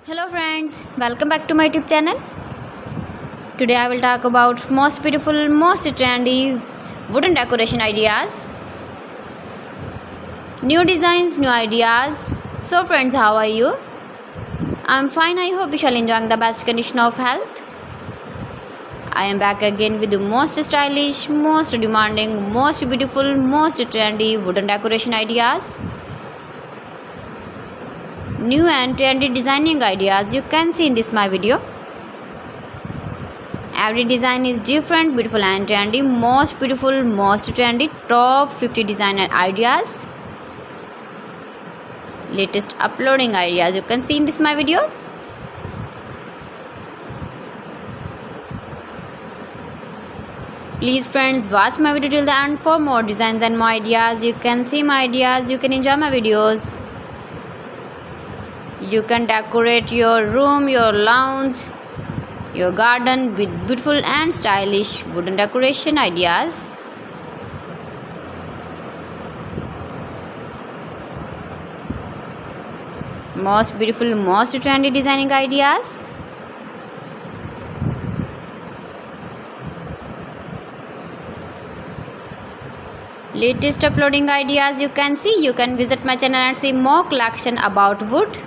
Hello friends, welcome back to my YouTube channel. Today I will talk about most beautiful, most trendy wooden decoration ideas. New designs, new ideas. So friends, how are you? I'm fine. I hope you shall enjoy the best condition of health. I am back again with the most stylish, most demanding, most beautiful, most trendy wooden decoration ideas. New and trendy designing ideas you can see in this my video. Every design is different, beautiful and trendy. Most beautiful, most trendy, top 50 designer ideas. Latest uploading ideas you can see in this my video. Please friends, watch my video till the end for more designs and more ideas. You can see my ideas, you can enjoy my videos. You can decorate your room, your lounge, your garden with beautiful and stylish wooden decoration ideas. Most beautiful, most trendy designing ideas. Latest uploading ideas you can see. You can visit my channel and see more collection about wood,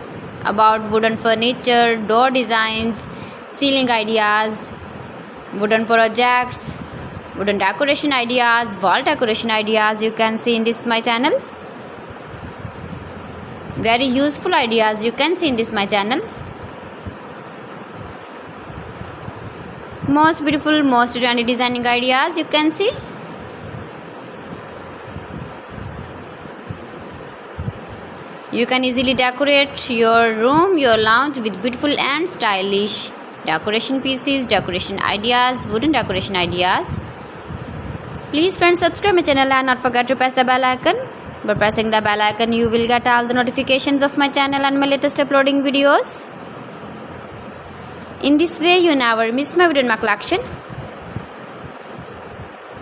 about wooden furniture, door designs, ceiling ideas, wooden projects, wooden decoration ideas, wall decoration ideas you can see in this my channel. Very useful ideas you can see in this my channel. Most beautiful, most trendy designing ideas you can see. You can easily decorate your room, your lounge with beautiful and stylish decoration pieces, decoration ideas, wooden decoration ideas. Please friends, subscribe my channel and not forget to press the bell icon. By pressing the bell icon, you will get all the notifications of my channel and my latest uploading videos. In this way, you never miss my video in my collection.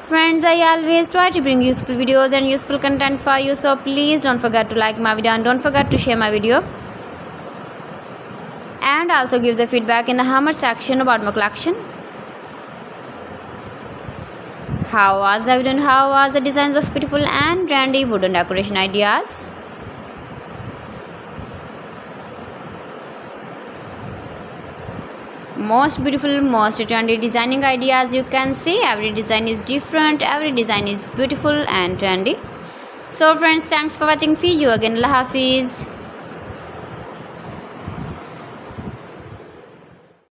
Friends, I always try to bring useful videos and useful content for you, so please don't forget to like my video and don't forget to share my video. And also give the feedback in the comment section about my collection. How was the video and how was the designs of beautiful and trendy wooden decoration ideas? Most beautiful, most trendy designing ideas you can see. Every design is different, every design is beautiful and trendy. So friends, thanks for watching. See you again. Allah Hafiz.